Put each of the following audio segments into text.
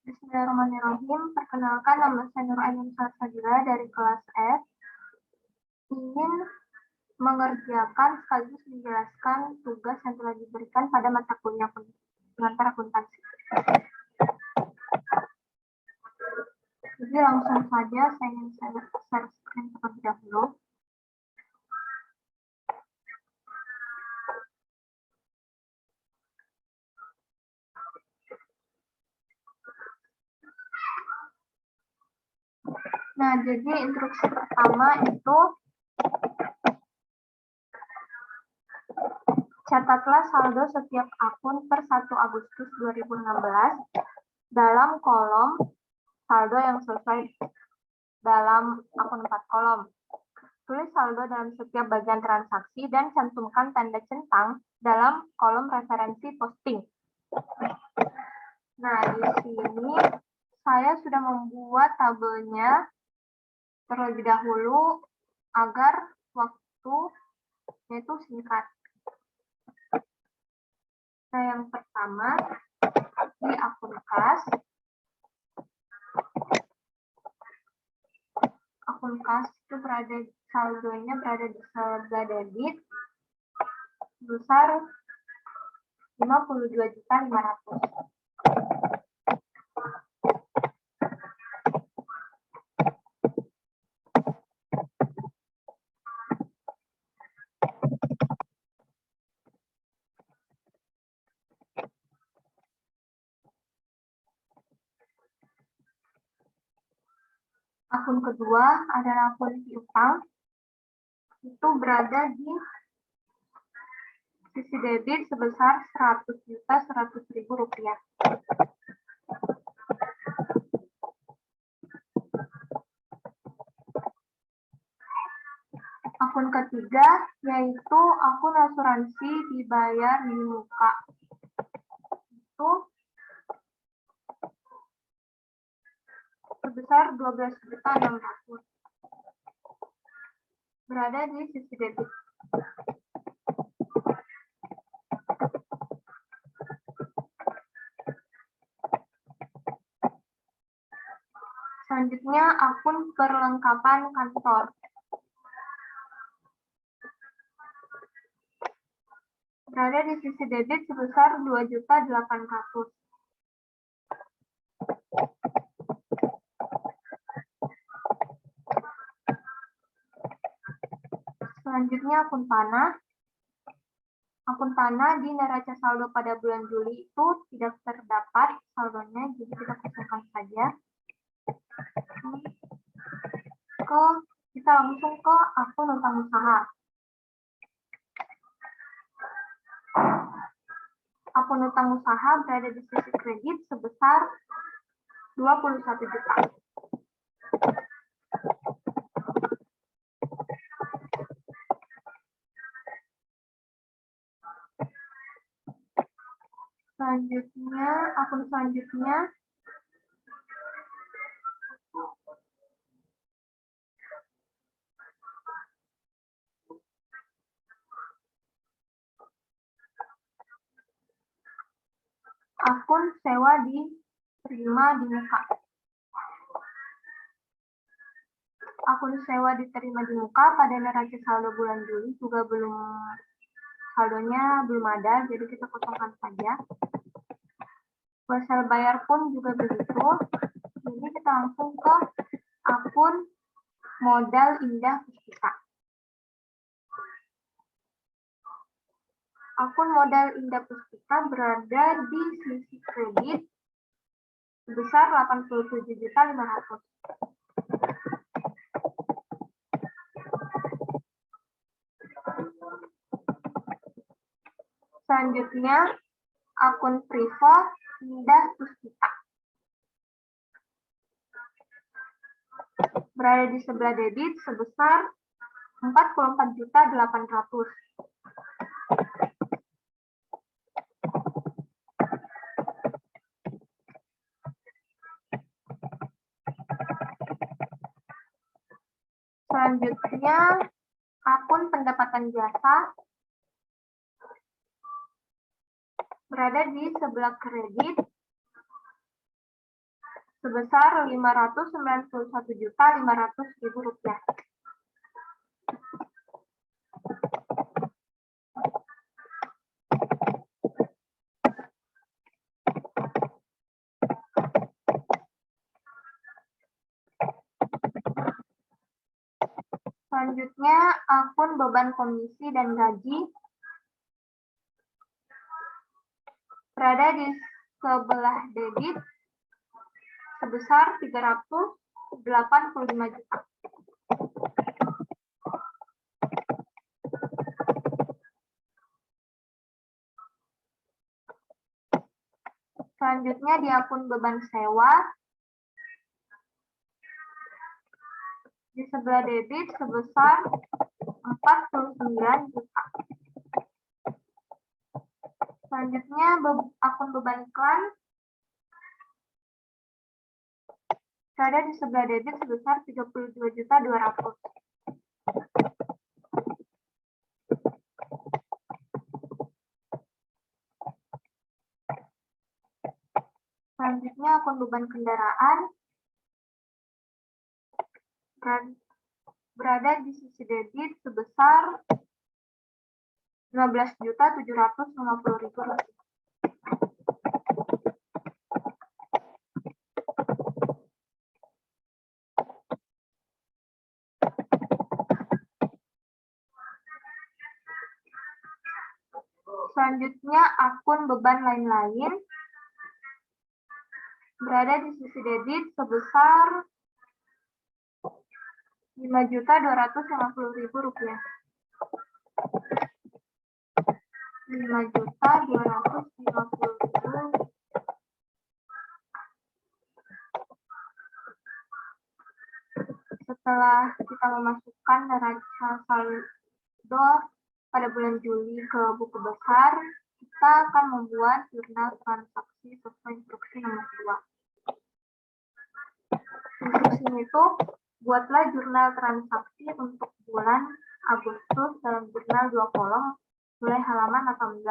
Bismillahirrahmanirrahim. Perkenalkan, nama saya Nur Ainun Salsabila dari kelas F. Ingin mengerjakan sekaligus menjelaskan tugas yang telah diberikan pada mata kuliah pengantar akuntansi. Jadi langsung saja saya ingin share screen terlebih dahulu. Nah, jadi instruksi pertama itu catatlah saldo setiap akun per 1 Agustus 2016 dalam kolom saldo yang selesai dalam akun 4 kolom. Tulis saldo dalam setiap bagian transaksi dan cantumkan tanda centang dalam kolom referensi posting. Nah, di sini saya sudah membuat tabelnya terlebih dahulu agar waktunya itu singkat. Nah, yang pertama di akun kas. Akun kas itu saldonya berada di sebelah debit sebesar 52.500.000. Akun kedua adalah akun piutang. Itu berada di sisi debit sebesar Rp100.100.000. Akun ketiga yaitu akun asuransi dibayar di muka. Itu sebesar Rp12.600.000. Berada di sisi debit. Selanjutnya akun perlengkapan kantor. Berada di sisi debit sebesar Rp2.800.000. Selanjutnya akun tanah. Akun tanah di neraca saldo pada bulan Juli itu tidak terdapat saldonya, jadi kita kosongkan saja. Kita langsung ke akun utang usaha. Akun utang usaha berada di sisi kredit sebesar 21 juta. Selanjutnya, akun selanjutnya akun sewa diterima di muka. Akun sewa diterima di muka pada neraca saldo bulan Juli juga saldonya belum ada, jadi kita kosongkan saja. Hasil bayar pun juga begitu. Jadi kita langsung ke akun modal Indah Puspita. Akun modal Indah Puspita berada di sisi kredit sebesar Rp87.500.000. Selanjutnya, akun privat Indah Puspita. Berada di sebelah debit sebesar Rp44.800.000. Selanjutnya, akun pendapatan jasa berada di sebelah kredit sebesar Rp591.500.000. Selanjutnya, akun beban komisi dan gaji berada di sebelah debit sebesar Rp385 juta. Selanjutnya, di akun beban sewa di sebelah debit sebesar Rp49 juta. Selanjutnya, akun beban iklan berada di sebelah debit sebesar Rp32.200.000. Selanjutnya, akun beban kendaraan berada di sisi debit sebesar Rp15.750.000. Selanjutnya, akun beban lain-lain berada di sisi debit sebesar Rp5.250.000. Rp5.250.000. Setelah kita memasukkan neraca saldo pada bulan Juli ke buku besar, kita akan membuat jurnal transaksi sesuai instruksi nomor 2. Instruksinya itu, buatlah jurnal transaksi untuk bulan Agustus dalam jurnal 2 kolom, mulai halaman 18.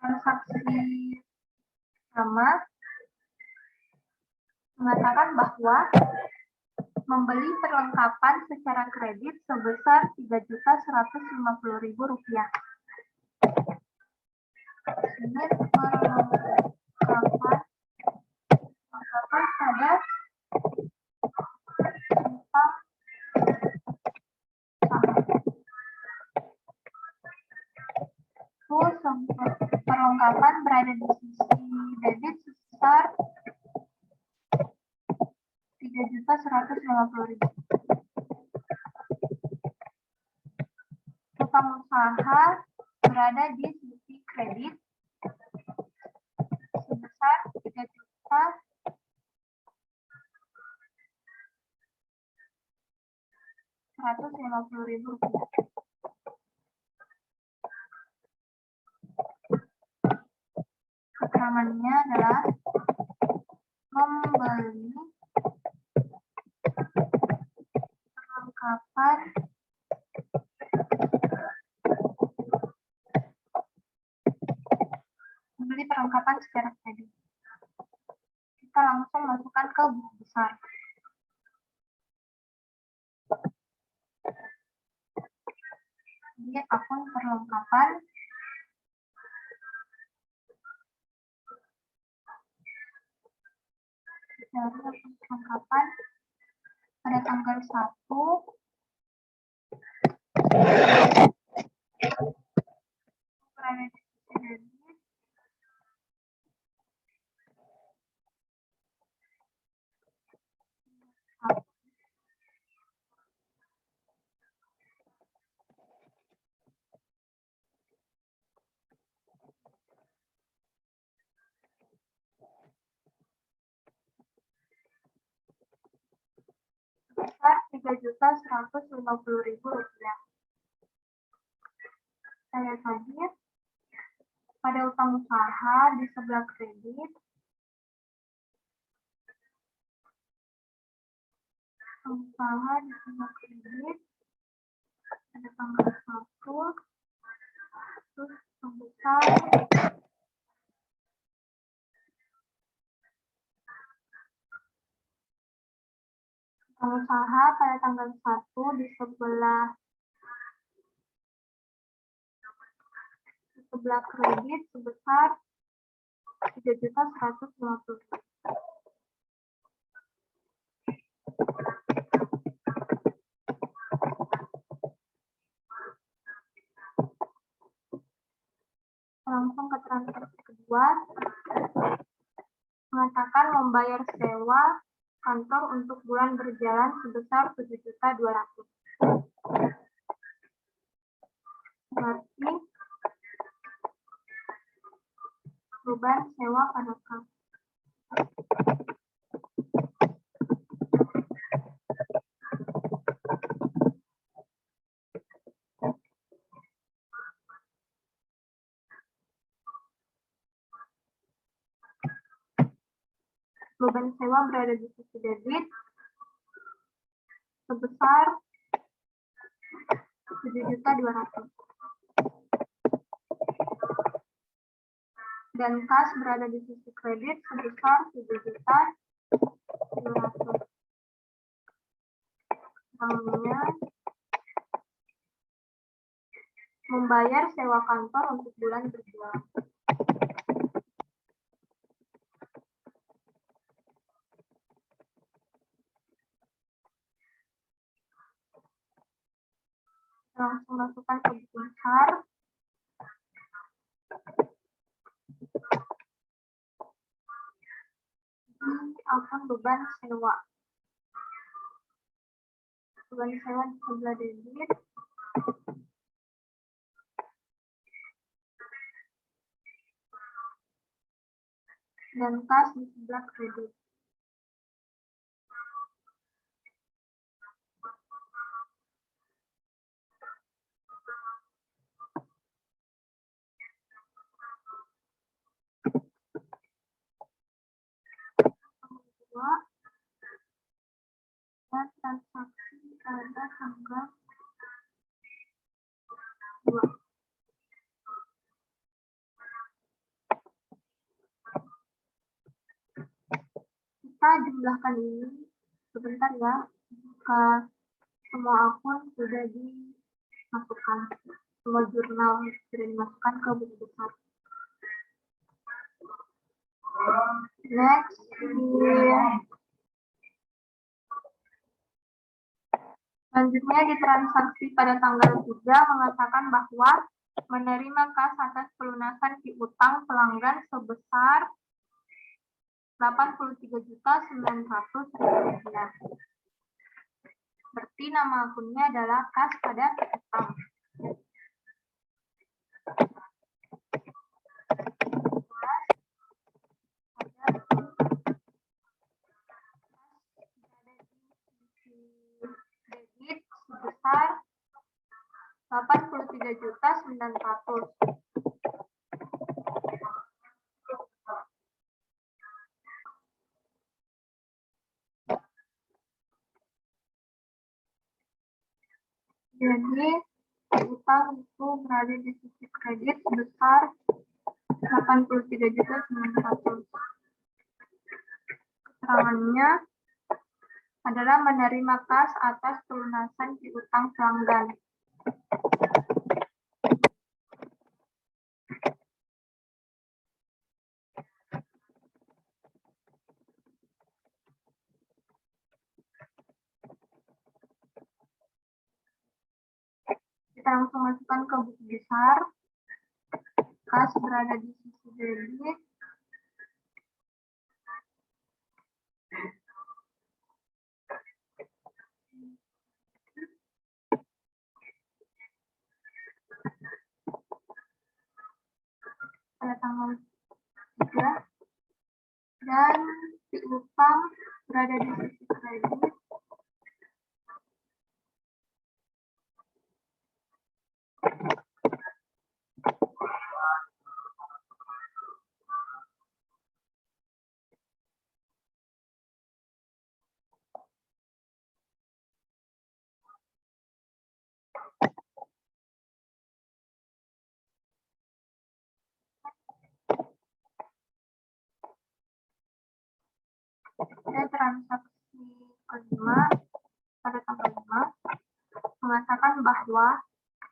Transaksi pertama mengatakan bahwa membeli perlengkapan secara kredit sebesar Rp3.150.000. Ini perlengkapan pada perlengkapan berada di sisi debit sebesar Rp3.150.000. Utang usaha berada di sisi kredit sebesar Rp3.150.000. Keterangannya adalah membeli perlengkapan secara kredit. Kita langsung masukkan ke buku besar. Di akun perlengkapan pada tanggal 1 berada di sisi debit sebesar Rp3.150.000. Kita lihat lagi pada utang usaha di sebelah kredit pengusaha diterima kredit pada tanggal 1, terus sebesar pengusaha pada tanggal 1 di sebelah kredit sebesar 3.150.000. Langsung ke transaksi kedua, mengatakan membayar sewa kantor untuk bulan berjalan sebesar 7.200.000. Berarti beban sewa pada kas. Beban sewa berada di sisi debit sebesar 7.200.000. Dan kas berada di sisi kredit sebesar 7.200.000. Namanya membayar sewa kantor untuk bulan berjalan. Langsung masukkan ke buku besar. Ini akan beban sewa. Beban sewa di sebelah debit. Dan kas di sebelah kredit. Kedua, dan transaksi pada tanggal 2. Kita jumlahkan ini sebentar ya, jika semua akun sudah dimasukkan, semua jurnal sudah dimasukkan ke buku besar. Next, selanjutnya di transaksi pada tanggal 3 mengatakan bahwa menerima kas atas pelunasan piutang pelanggan sebesar 83.900.000 rupiah. Berarti nama akunnya adalah kas pada piutang. Debit sebesar 83.900.000. Jadi utang itu berada di sisi kredit sebesar 83.900.000. Keterangannya adalah menerima kas atas pelunasan piutang pelanggan. Kita langsung masukkan ke buku besar. Kas berada di sisi debit. Pada tanggal 3. Dan piutang berada di sisi kredit. Dan transaksi kelima pada tanggal 5 mengatakan bahwa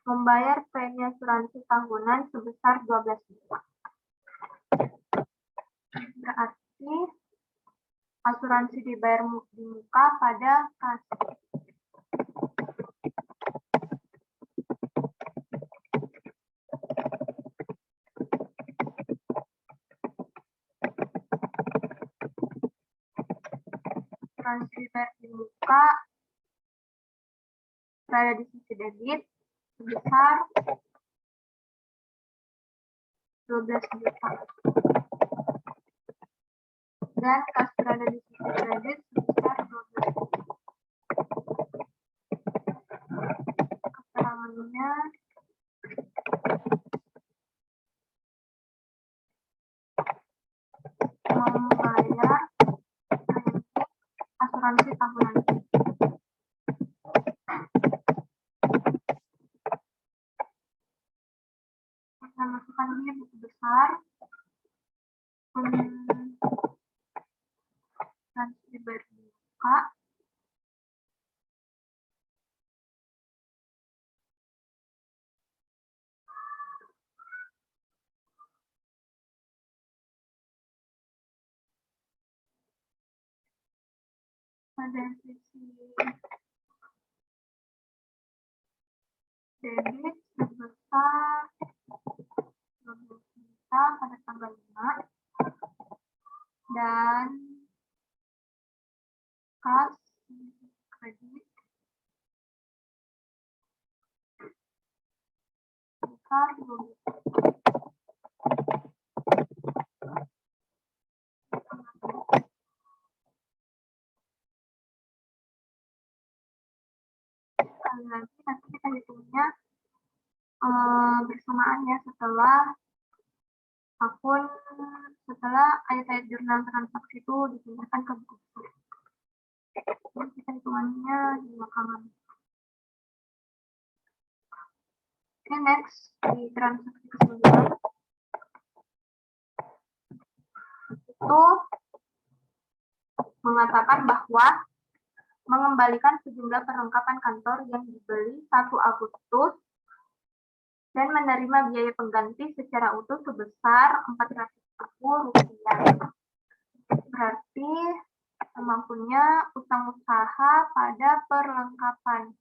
membayar premi asuransi tahunan sebesar 12 juta. Berarti asuransi dibayar di muka pada kas. Asuransi dibayar di muka berada di sisi debit sebesar 12 juta. Dan kas berada di sisi kredit sebesar 12 juta. Keterangannya membayar asuransi tahunan. Kita masukkan ini buku besar. Asuransi berbuka. Pada sisi debit sebesar 12 juta pada tanggal 5 dan kas kredit sebesar 12 juta. Sekali lagi nanti kita hitungnya bersamaan ya setelah ayat-ayat jurnal transaksi itu dipindahkan ke buku. Jadi kita hitungannya di belakangan. Oke, next di transaksi ke-9 itu mengatakan bahwa mengembalikan sejumlah perlengkapan kantor yang dibeli 1 Agustus dan menerima biaya pengganti secara utuh sebesar Rp400.000. Berarti mempunyai utang usaha pada perlengkapan.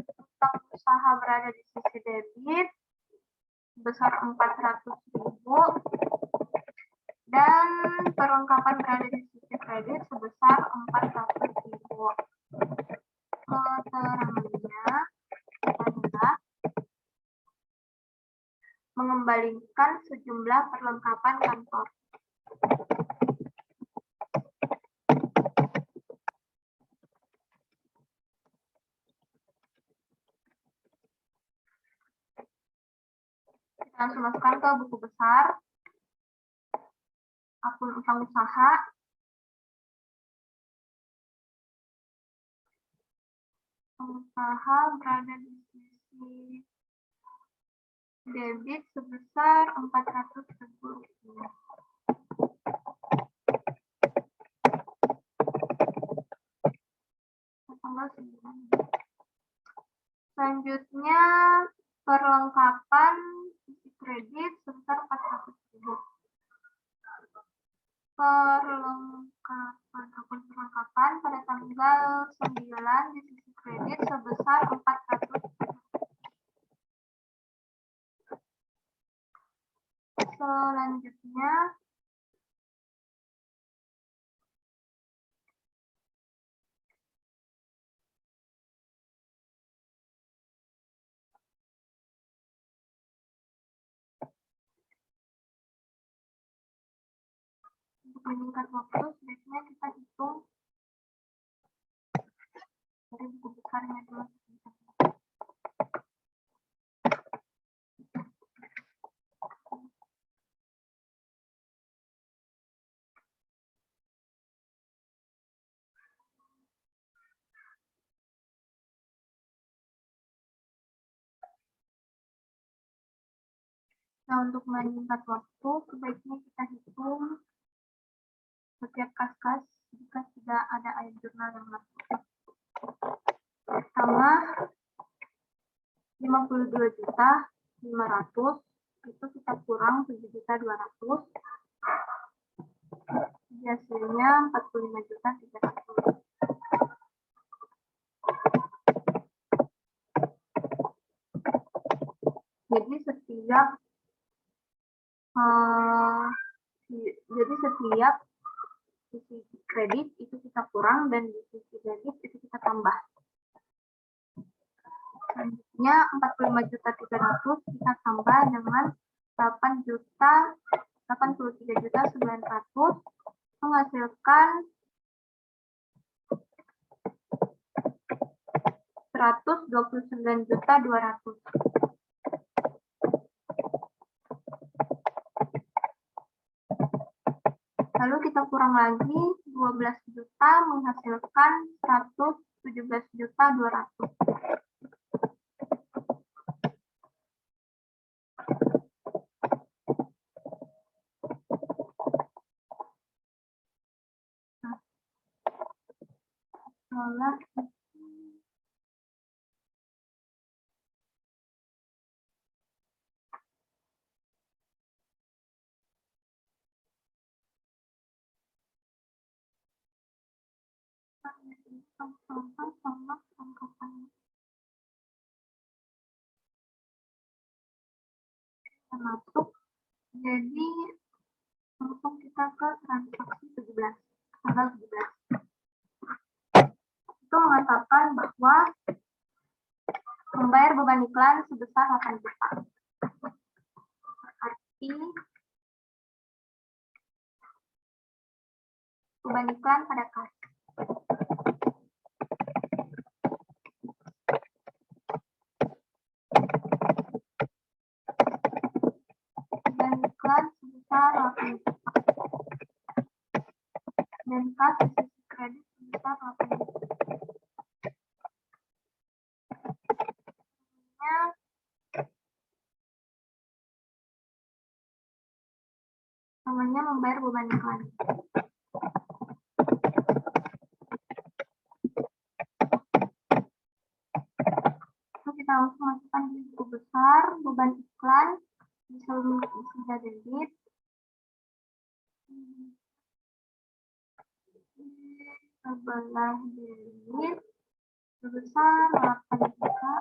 Utang usaha berada di sisi debit sebesar 400.000 dan perlengkapan berada di sisi kredit sebesar 400.000. Keterangannya adalah mengembalikan sejumlah perlengkapan kantor. Kita langsung masukkan ke buku besar, akun utang usaha. Usaha berada di sisi debit sebesar 400.000. Selanjutnya perlengkapan sisi kredit sebesar 400.000. Perlengkapan pada tanggal 9 di sisi kredit sebesar 400.000. Selanjutnya untuk meningkat waktu, sebaiknya kita hitung dari buku besarnya dulu. Nah, untuk menyingkat waktu, sebaiknya kita hitung setiap kas-kas jika tidak ada air jurnal yang masuk. Pertama, 52.500.000 itu kita kurang 7.200.000, hasilnya 45.300.000. Jadi setiap sisi kredit itu kita kurang dan di sisi debit itu kita tambah. Selanjutnya 45.300.000 kita tambah dengan 83.900.000 menghasilkan 129.200.000. Lalu kita kurang lagi 12 juta menghasilkan 117.200.000. Masuk, jadi langsung kita ke transaksi 17, tanggal 17. Itu mengatakan bahwa membayar beban iklan sebesar 8 juta. Arti beban iklan pada kas. Beban iklan sebesar 8 juta. Dan kas sisi kredit sebesar 8 juta. Namanya membayar beban iklan. Kita langsung masukkan di buku besar beban iklan bisa debit sebelah debit sebesar 8 juta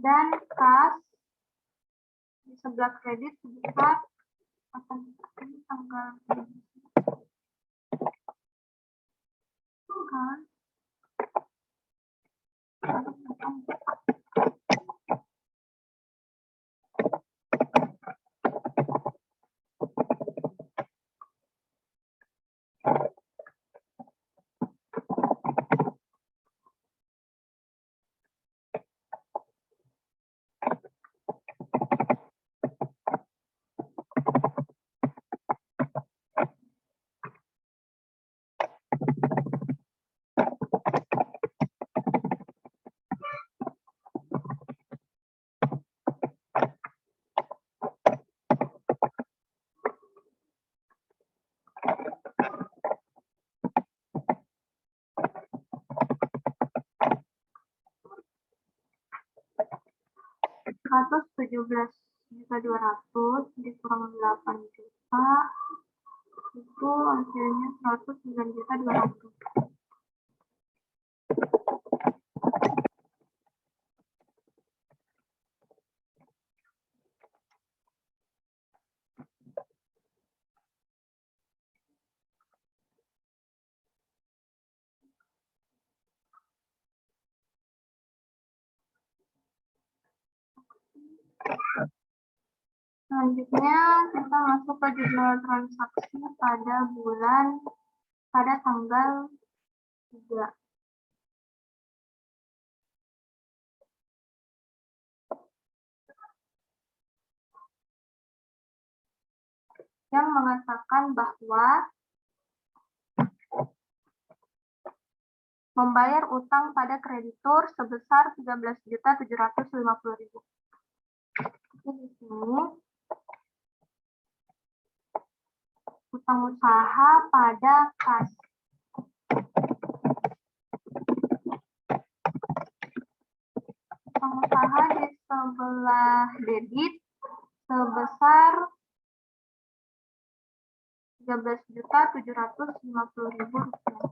dan kas di sebelah kredit sebesar 8 juta. Ini tanggal $117.200 dikurang 8 juta itu hasilnya 109.200. Selanjutnya kita masuk ke jurnal transaksi pada tanggal 3. Yang mengatakan bahwa membayar utang pada kreditur sebesar 13.750.000. Di sini utang usaha pada kas. Utang usaha di sebelah debit sebesar 13.750.000 rupiah.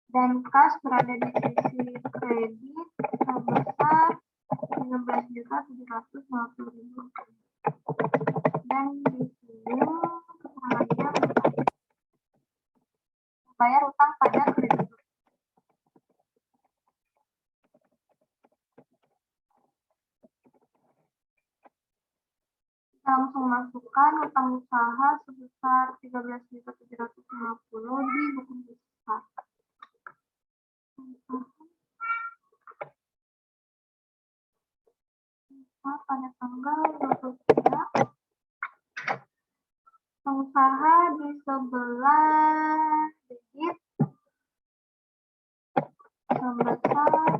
Dan kas berada di sisi kredit sebesar 13.750.000 rupiah. Dan di sini keterangannya membayar utang pada kreditur. Langsung masukkan utang usaha sebesar 13.750 di buku besar. Pada tanggal 23, pengusaha di sebelah debit sebesar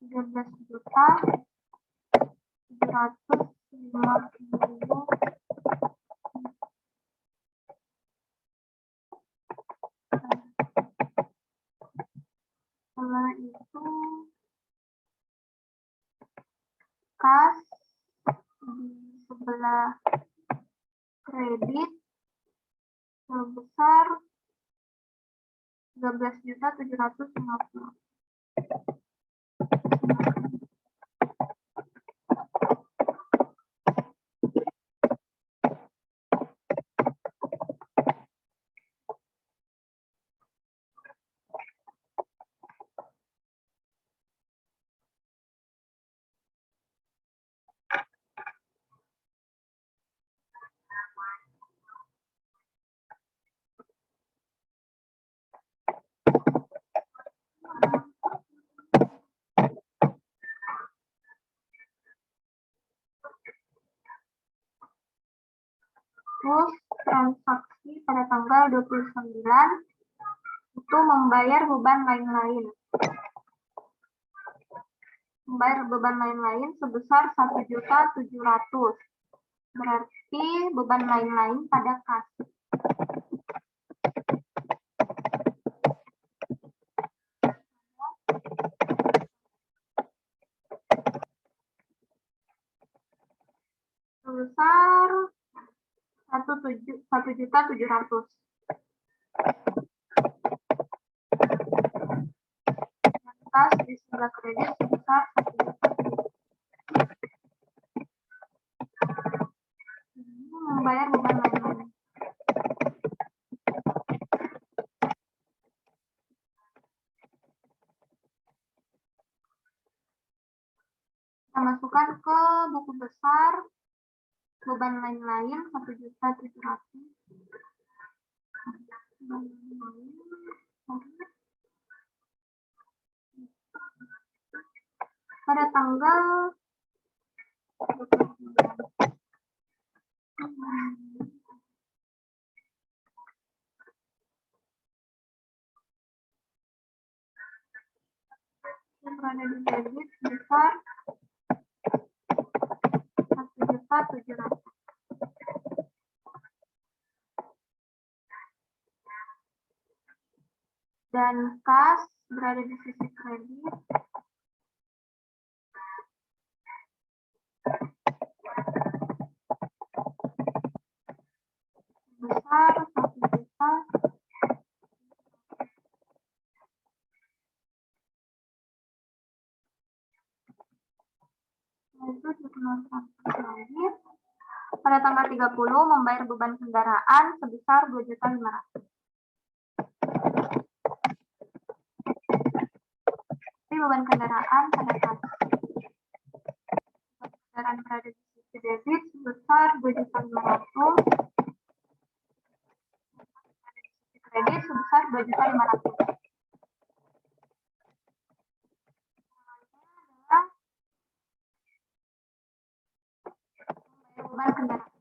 13.750.000. Setelah itu kas di sebelah kredit sebesar 13.750.000. Terus transaksi pada tanggal 29 itu membayar beban lain-lain. Membayar beban lain-lain sebesar 1.700.000. Berarti beban lain-lain pada kas. Sebesar 1.700.000. Kas di sebelah kredit sebesar 1.700.000. Membayar beban lain-lain. Kita masukkan ke buku besar beban lain-lain 1.700.000. Pada tanggal 29. Yang berada di debit sebesar 1.700.000. Dan kas berada di sisi kredit besar 1.000.000. Itu jurnal transaksi terakhir. Pada tanggal 30 membayar beban kendaraan sebesar 2.500.000. Beban kendaraan pada kas. Kendaraan berada di sisi debit sebesar 2.500.000. Kredit sebesar 2.500.000. Beban kendaraan.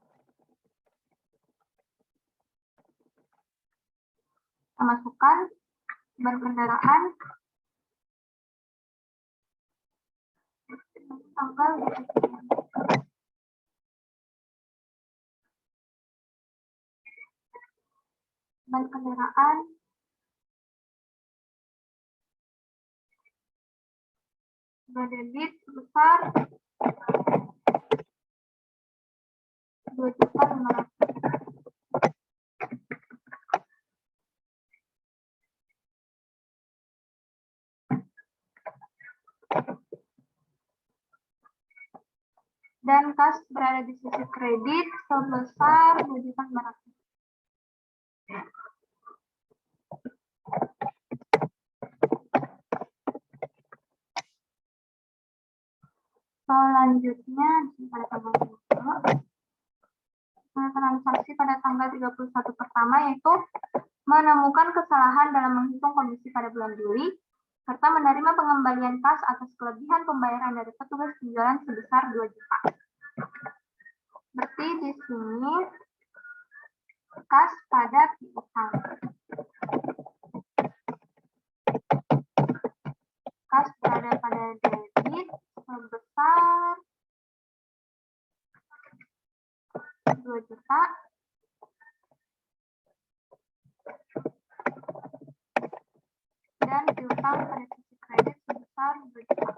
Masukkan beban kendaraan tanggal beban kendaraan debit sebesar 2.500.000. Dan kas berada di sisi kredit sebesar 2.500.000. Selanjutnya pada tanggal 30, transaksi pada tanggal 31 pertama yaitu menemukan kesalahan dalam menghitung komisi pada bulan Juli serta menerima pengembalian kas atas kelebihan pembayaran dari petugas penjualan sebesar 2 juta. Berarti di sini kas pada piutang. Kas berada pada debit sebesar 2 juta. Dan piutang pada sisi kredit sebesar 2 juta.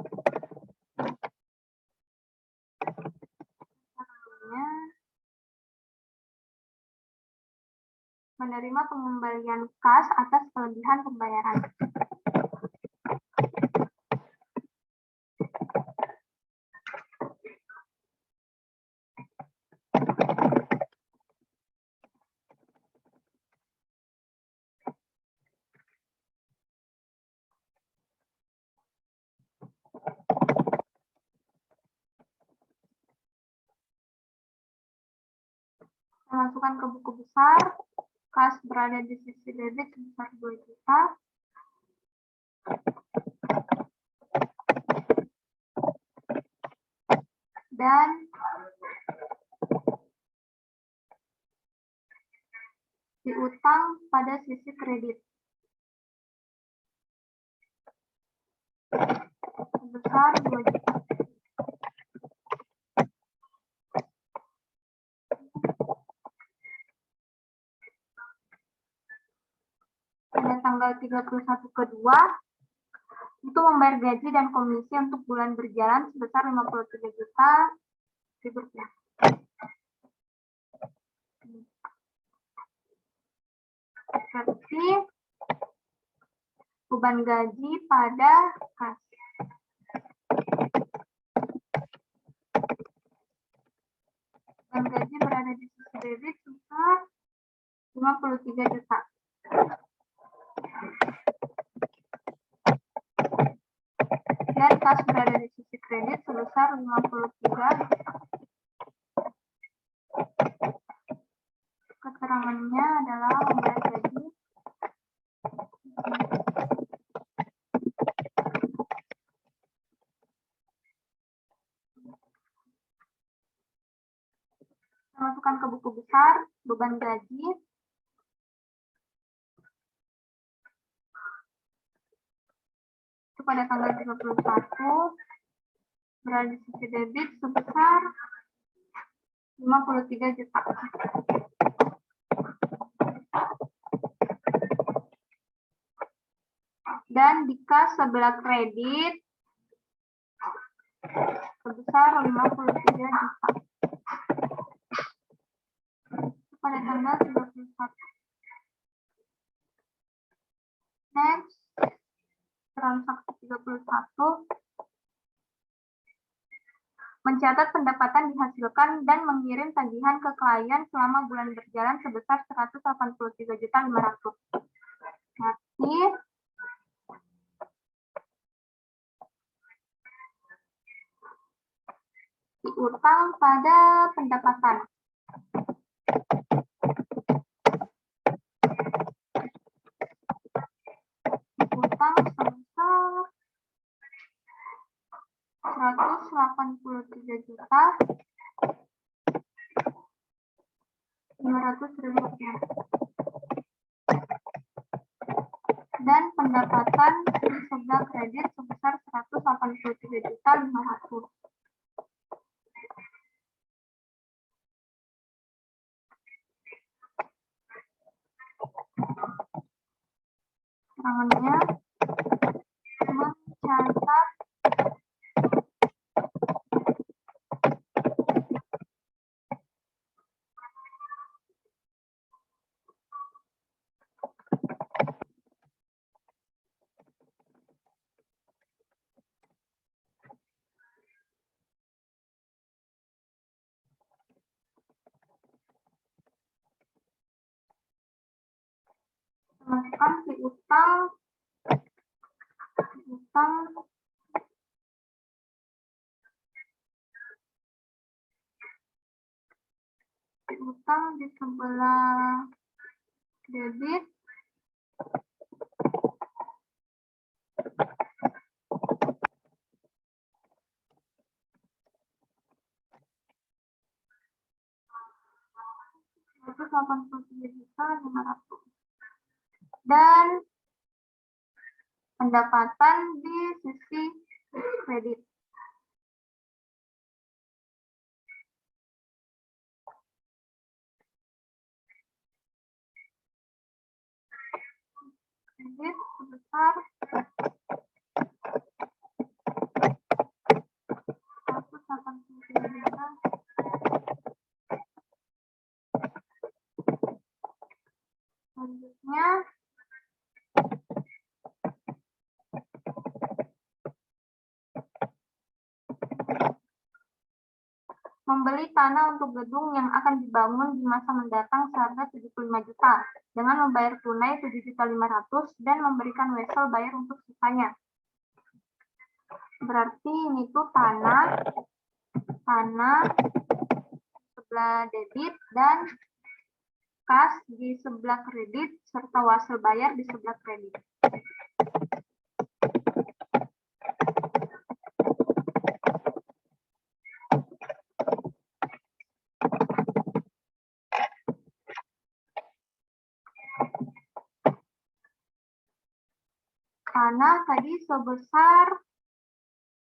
Menerima pengembalian kas atas kelebihan pembayaran. Masukkan ke buku besar, kas berada di sisi debit sebesar 2 juta. Dan piutang pada sisi kredit sebesar 2 juta. Pada tanggal 31 kedua itu membayar gaji dan komisi untuk bulan berjalan sebesar 53 juta rupiah. Seperti beban gaji pada kas. Beban gaji berada di sisi debit sebesar 53 juta. Dan kas berada di sisi kredit sebesar 53 juta. Keterangannya adalah membayar gaji masukkan ke buku besar beban gaji itu pada tanggal 31 berada di sisi debit sebesar 53 juta. Dan di kas sebelah kredit sebesar 53 juta. Pada tanggal 31. Next, transaksi 31. Mencatat pendapatan dihasilkan dan mengirim tagihan ke klien selama bulan berjalan sebesar 183.500.000. Berarti piutang pada pendapatan. Piutang sebesar 183.500.000 rupiah. dan pendapatan di sebelah kredit sebesar 183.500.000. Keterangannya mencatat temukan piutang di sebelah debit Rp183.500.000 dan pendapatan di sisi kredit. Kredit sebesar 183 juta. Selanjutnya membeli tanah untuk gedung yang akan dibangun di masa mendatang seharga 75 juta dengan membayar tunai 7.500.000 dan memberikan wesel bayar untuk sisanya. Berarti ini tuh tanah sebelah debit dan kas di sebelah kredit serta wasel bayar di sebelah kredit. Tanah tadi sebesar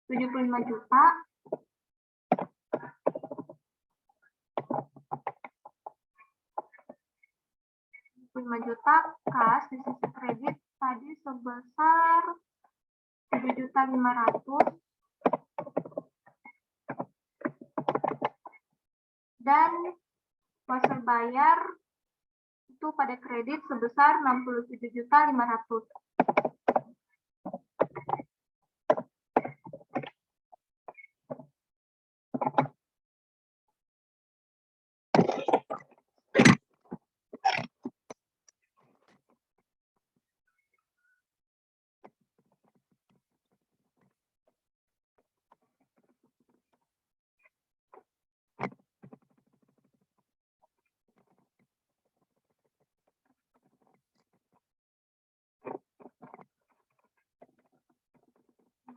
75 juta. Kas di sisi kredit tadi sebesar 7.500.000 dan wasel bayar itu pada kredit sebesar 67.500.000.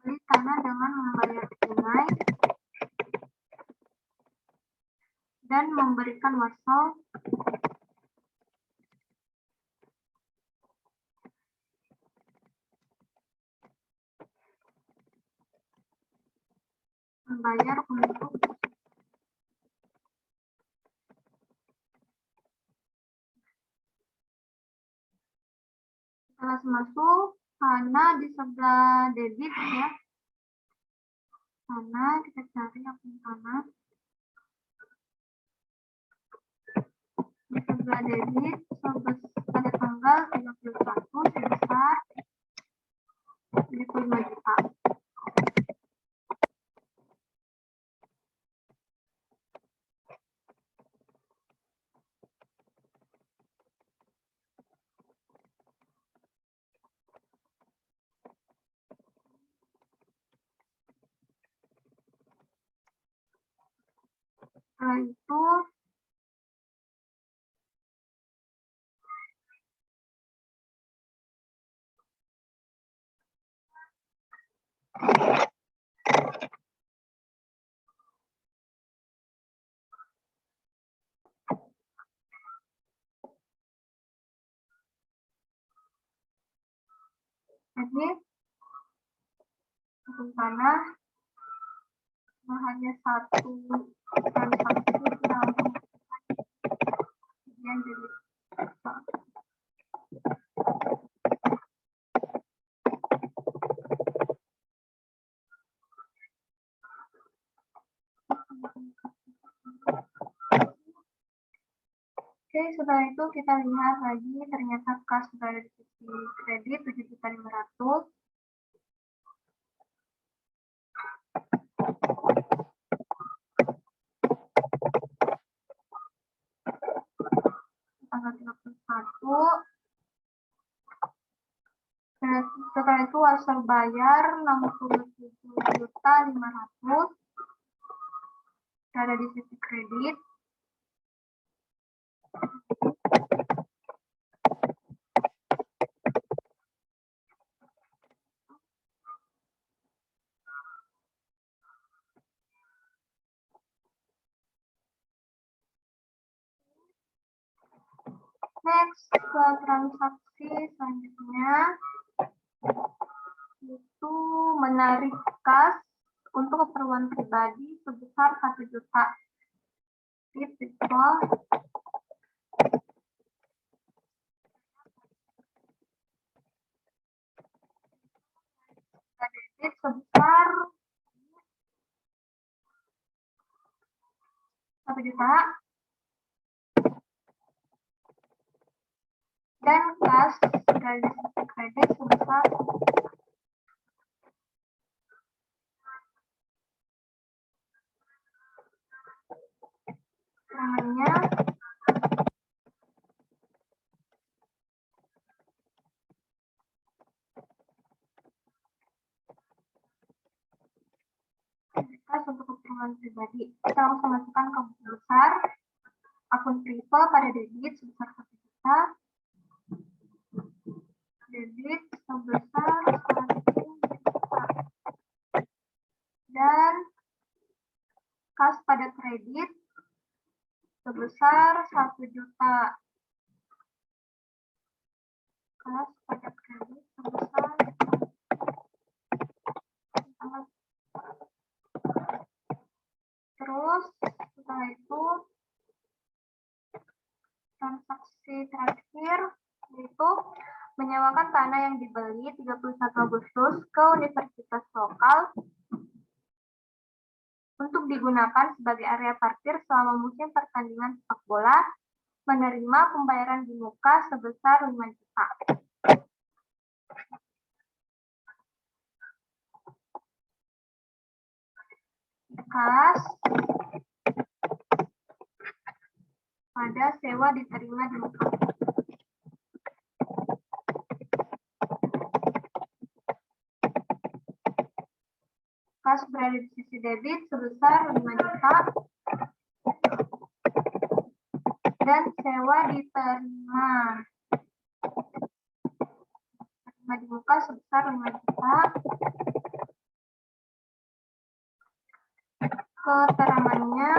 Beli tanah dengan membayar tunai dan memberikan wasal membayar untuk setelah masuk tanah di sebelah debit ya. Tanah kita cari akun tanah di sebelah debit pada tanggal 31 sebesar 75 juta. Setelah itu Jadi akun tanah hanya satu transaksi yang kemudian jadi Oke, setelah itu kita lihat lagi ternyata kas berada di sisi kredit 7.500.000. Tanggal 31. Setelah itu hasil bayar 67.500.000 berada di sisi kredit. Next, ke transaksi selanjutnya itu menarik kas untuk keperluan pribadi sebesar 1 juta. Debit sebesar 1 juta. Dan kas dari sisi kredit sebesar namanya kas untuk keperluan pribadi. Kita langsung masukkan ke buku besar akun triple pada debit sebesar 1 juta. Debit sebesar 1 juta. Dan kas pada kredit sebesar 1 juta. Kas pada kredit sebesar 1 juta. Terus setelah itu transaksi terakhir yaitu menyewakan tanah yang dibeli 31 Agustus ke universitas lokal untuk digunakan sebagai area parkir selama musim pertandingan sepak bola, menerima pembayaran di muka sebesar 5 juta. Kas pada sewa diterima di muka. Kas berada di sisi debit sebesar 5 juta. Dan sewa diterima di muka sebesar 5 juta. Keterangannya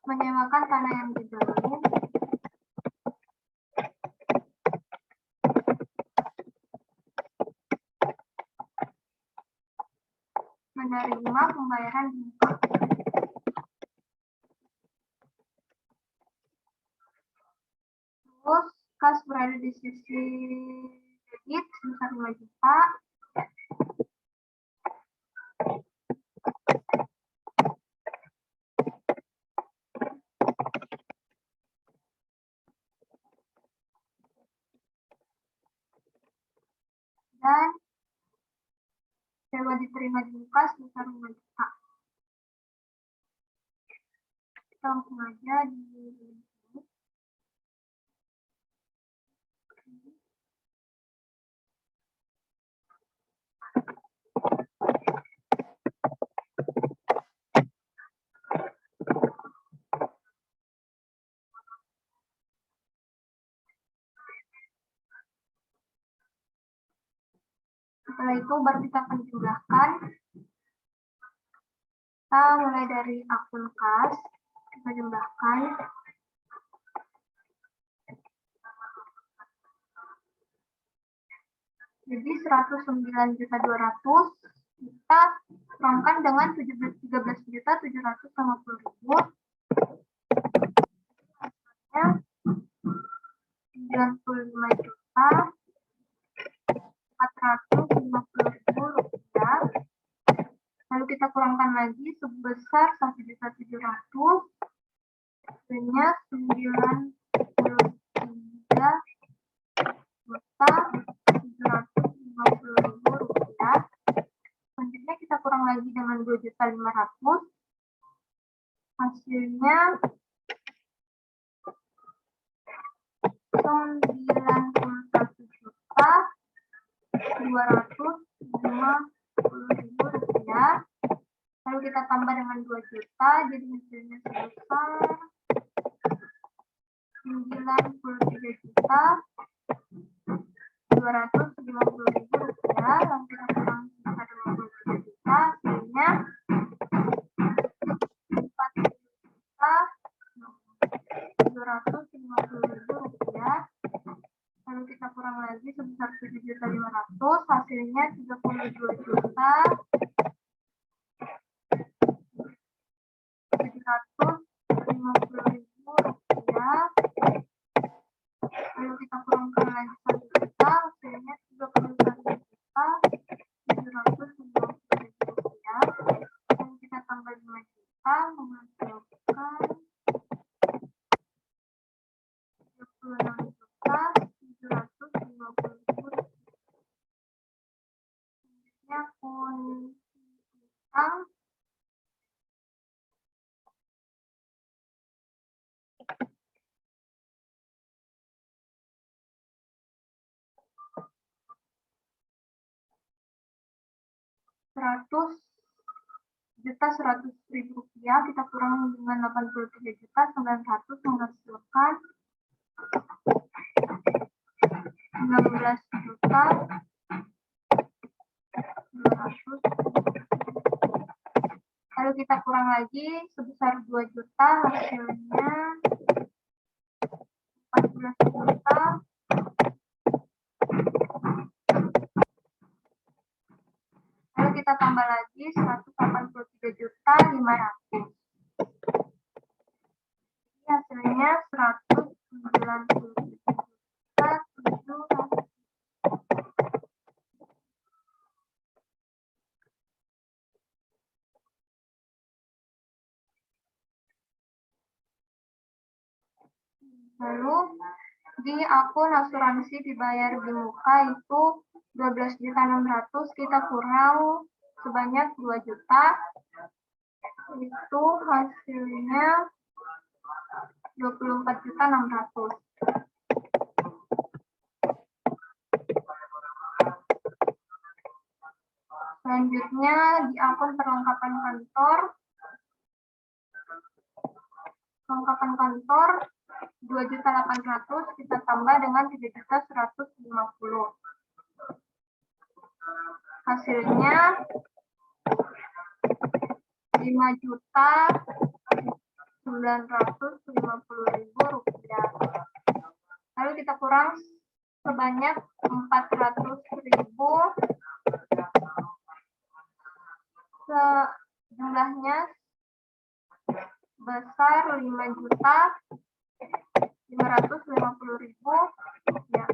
menyewakan tanah yang dibeli menerima pembayaran di muka. Terus kas berada di sisi debit sebesar 5 juta. Dan sewa diterima di muka sebesar 5 juta. Kita langsung aja di setelah itu baru kita akan jumlahkan. Kita mulai dari akun kas, kita jumlahkan. Jadi 109.200.000 kita kurangkan dengan 13.750.000. Ya, 95.450.000 rupiah. Lalu kita kurangkan lagi sebesar 1.700.000, hasilnya 93.750.000 rupiah. Selanjutnya kita kurang lagi dengan 2.500.000, hasilnya 91.250.000 rupiah. Lalu kita tambah dengan 2 juta, jadi hasilnya sebesar 93.250.000 rupiah. Lalu kita kurang sebesar 53 juta, hasilnya 4.750.000 rupiah. Lalu kita kurang lagi sebesar 7.500.000, hasilnya 32.750.000 rupiah. Lalu kita kurangkan lagi 1 juta, hasilnya 31.750.000 rupiah. Lalu kita tambah 5 juta, menghasilkan 36.750.000 rupiah. Selanjutnya akun utang. Rp100.100.000 kita kurang dengan 83.900.000 menghasilkan 16.200.000. Lalu kita kurang lagi sebesar 2 juta, hasilnya 14 juta. Lalu kita tambah lagi 183.500.000. Hasilnya 197.700.000. Lalu di akun asuransi dibayar di muka itu 12.600.000, kita kurang sebanyak 2 juta, itu hasilnya 24.600.000. Selanjutnya di akun perlengkapan kantor 2.800.000 kita tambah dengan 3.150.000. Hasilnya 5.950.000 rupiah. Lalu kita kurang sebanyak 400.000. Jumlahnya besar 5.550.000 rupiah.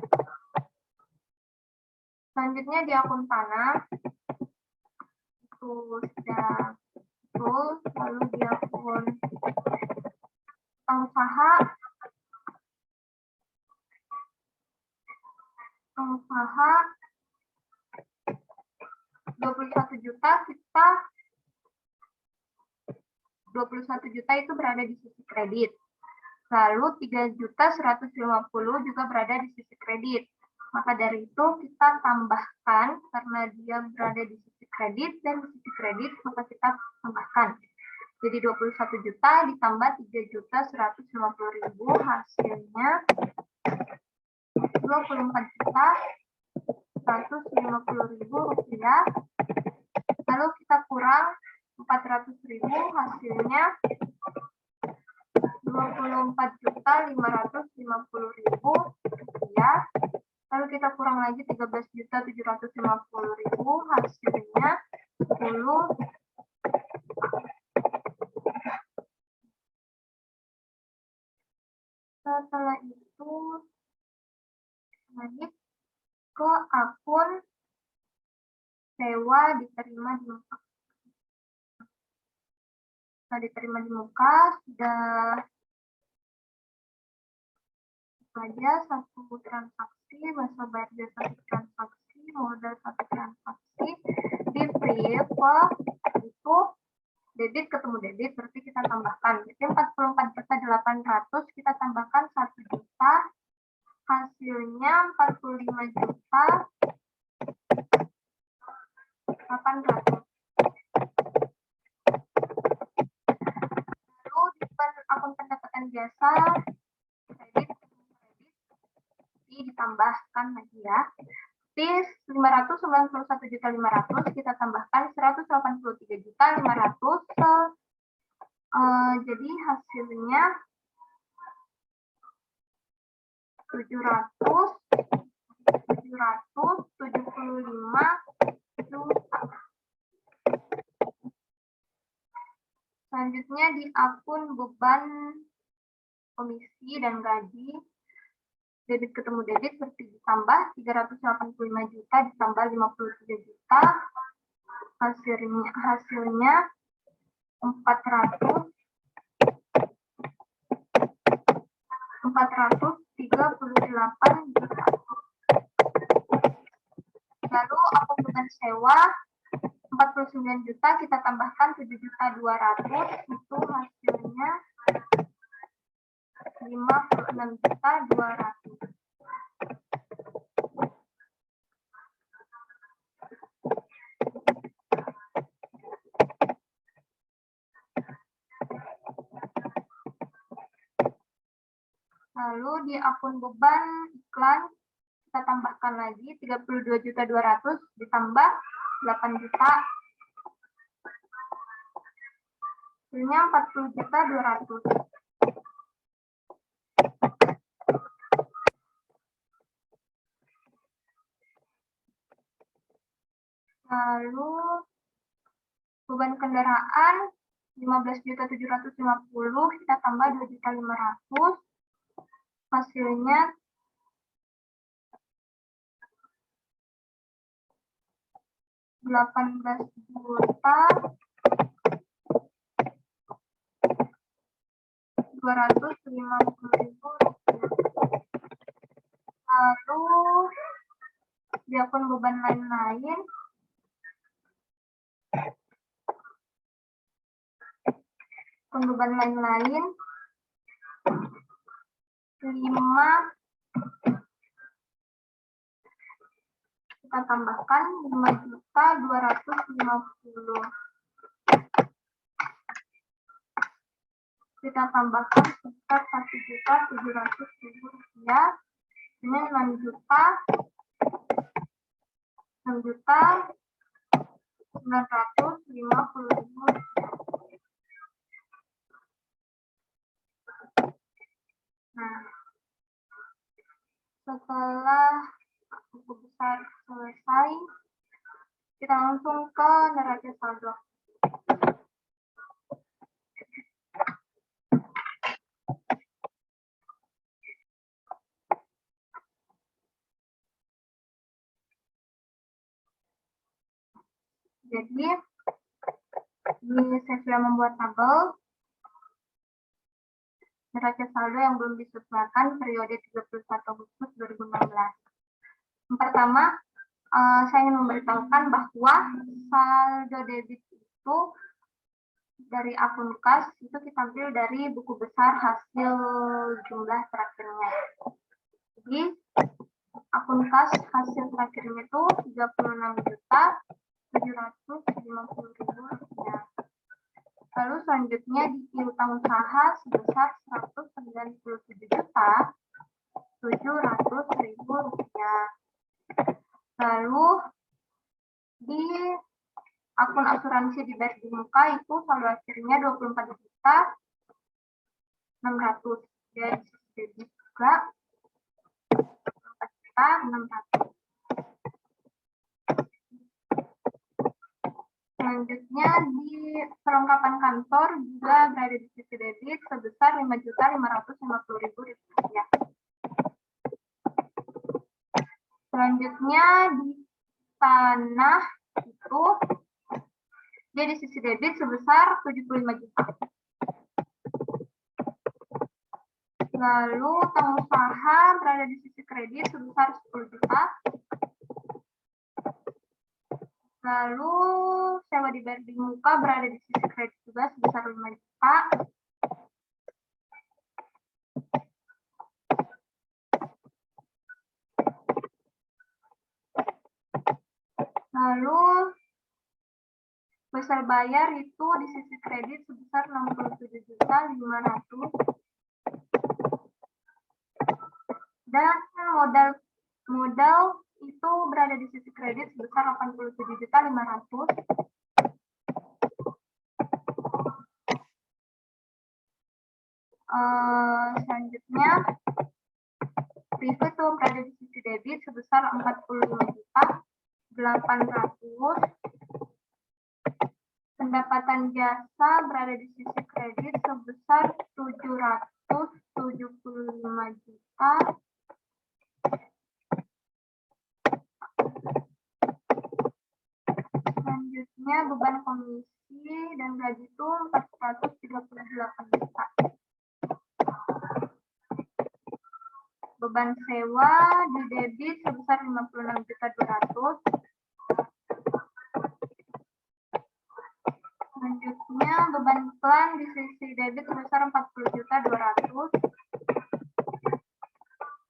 Selanjutnya di akun tanah itu sudah betul. Lalu di akun usaha 21 juta, kita 21 juta itu berada di sisi kredit. Lalu 3.150.000 juga berada di sisi kredit. Maka dari itu kita tambahkan, karena dia berada di sisi kredit dan di sisi kredit, maka kita tambahkan. Jadi 21 juta ditambah 3.150.000, hasilnya 24.150.000 rupiah. Lalu kita kurang 400.000, hasilnya 24.550.000 rupiah. Lalu kita kurang lagi 13.750.000, hasilnya 10. Setelah itu lanjut ke akun sewa diterima di muka. Sudah diterima di muka, sudah saja satu transaksi, bahasa bayar jasa satu transaksi, modal satu transaksi, di Prive itu debit ketemu debit, berarti kita tambahkan. Jadi 44.800.000 kita tambahkan 1 juta, hasilnya 45.800.000. Lalu di akun pendapatan jasa kredit ditambahkan lagi ya. Di 591.500.000 kita tambahkan 183.500.000. Jadi hasilnya 775 juta. Selanjutnya di akun beban komisi dan gaji, debit ketemu debit berarti ditambah 385 juta ditambah 53 juta, hasilnya 438 juta. Lalu akun beban sewa 49 juta kita tambahkan 7.200.000, itu hasilnya 56.200.000. Lalu di akun beban iklan kita tambahkan lagi 32.200.000 ditambah 8 juta, hasilnya 40.200.000. Lalu beban kendaraan 15.750.000 kita tambah 2.500.000, hasilnya 18.250.000. Lalu di akun beban lain-lain kita tambahkan 5.250.000. Kita tambahkan sekitar 1.700.000 rupiah. Ini 6.950.000 rupiah. Nah, setelah buku besar selesai, kita langsung ke neraca saldo. Jadi, ini saya sudah membuat tabel neraca saldo yang belum disesuaikan periode 31 Agustus 2016. Yang pertama, saya ingin memberitahukan bahwa saldo debit itu dari akun kas itu kita ambil dari buku besar hasil jumlah terakhirnya. Jadi, akun kas hasil terakhirnya itu 36.750.000 rupiah. Lalu selanjutnya di piutang usaha sebesar 197.700.000 rupiah. Lalu di akun asuransi dibayar di muka itu saldo akhirnya 24.600.000. Dari sisi debit juga 2.600.000. Selanjutnya di perlengkapan kantor juga berada di sisi debit sebesar Rp5.550.000. Selanjutnya di tanah itu dia di sisi debit sebesar 75 juta. Lalu tanggung usaha berada di sisi kredit sebesar 10 juta. Lalu sewa dibayar di muka berada di sisi kredit juga sebesar 5 juta. Lalu besar bayar itu di sisi kredit sebesar 67.500.000. Dan modal itu berada di sisi kredit sebesar 87.500.000. Selanjutnya prive itu berada di sisi debit sebesar 45.800.000. Pendapatan jasa berada di sisi kredit sebesar 775 juta. Selanjutnya beban komisi dan gaji itu 438 juta. Beban sewa di debit sebesar 56.200.000. Selanjutnya beban iklan di sisi debit sebesar 40.200.000.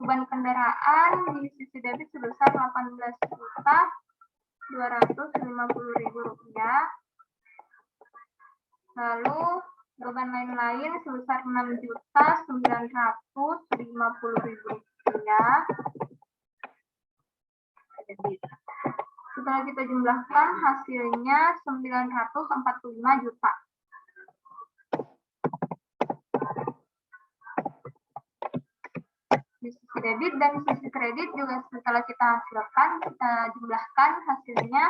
Beban kendaraan di sisi debit sebesar 18.250.000 rupiah. Lalu beban lain-lain sebesar 6.950.000 rupiah. Setelah kita jumlahkan hasilnya 945 juta. Di sisi debit dan sisi kredit juga setelah kita hasilkan, kita jumlahkan hasilnya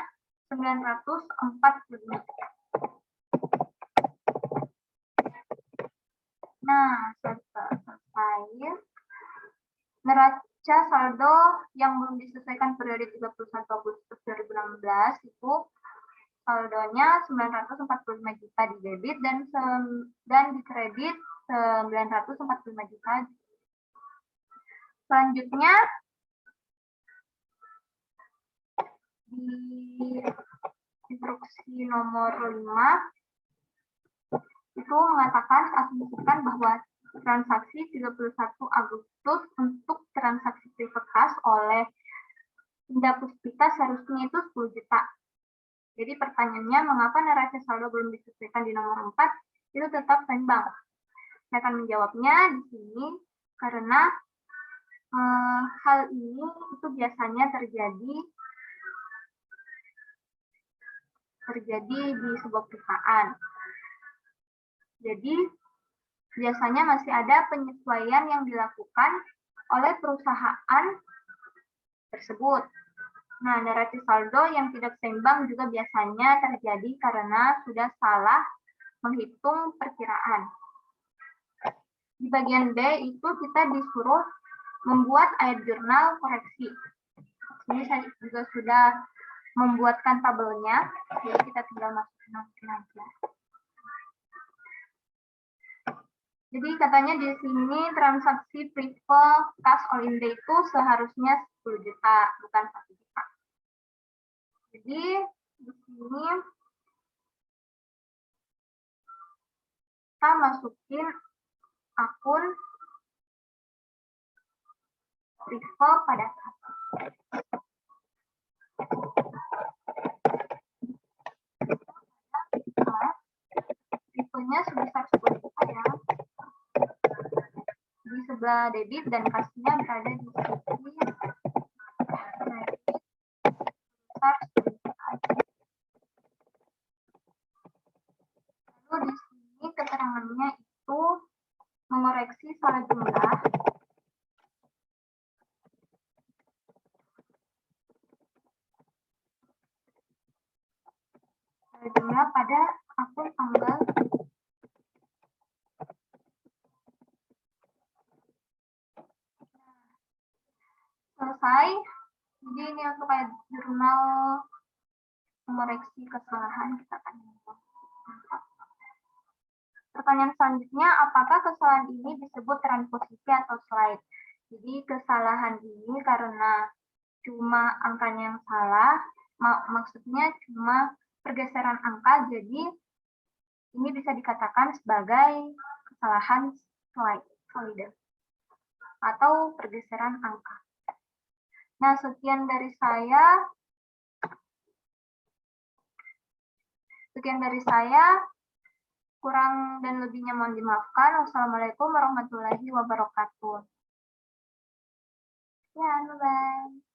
945 juta. Nah, selesai. Neraca saldo yang belum disesuaikan periode 31 Agustus 2016 itu saldonya 945 juta di debit dan di kredit 945 juta. Selanjutnya di instruksi nomor 5 itu mengatakan asumsikan bahwa transaksi 31 Agustus untuk transaksi private cash oleh Indah Puspita seharusnya itu 10 juta. Jadi pertanyaannya, mengapa neraca saldo belum disesuaikan di nomor 4 itu tetap seimbang? Saya akan menjawabnya di sini karena hal ini itu biasanya terjadi di sebuah perusahaan. Jadi biasanya masih ada penyesuaian yang dilakukan oleh perusahaan tersebut. Nah, neraca saldo yang tidak seimbang juga biasanya terjadi karena sudah salah menghitung perkiraan. Di bagian B itu kita disuruh membuat air jurnal koreksi. Ini saya juga sudah membuatkan tabelnya, jadi kita tinggal masukin aja. Jadi katanya di sini transaksi private cash all in day itu seharusnya 10 juta, bukan 1 juta. Jadi di sini kita masukin akun private pada tipenya sebesar 10 juta ya. Di sebelah debit dan kasnya berada di sisi kredit sebesar 10 juta. Lalu di sini keterangannya itu mengoreksi salah jumlah. jumlah pada akun tanggal selesai. Jadi ini untuk kayak jurnal mengoreksi kesalahan kita akan menggunakan. Pertanyaan selanjutnya, apakah kesalahan ini disebut transposisi atau slide? Jadi kesalahan ini karena cuma angkanya yang salah, maksudnya cuma pergeseran angka, jadi ini bisa dikatakan sebagai kesalahan slide atau pergeseran angka. Nah, sekian dari saya. Kurang dan lebihnya mohon dimaafkan. Wassalamualaikum warahmatullahi wabarakatuh. Ya, bye-bye.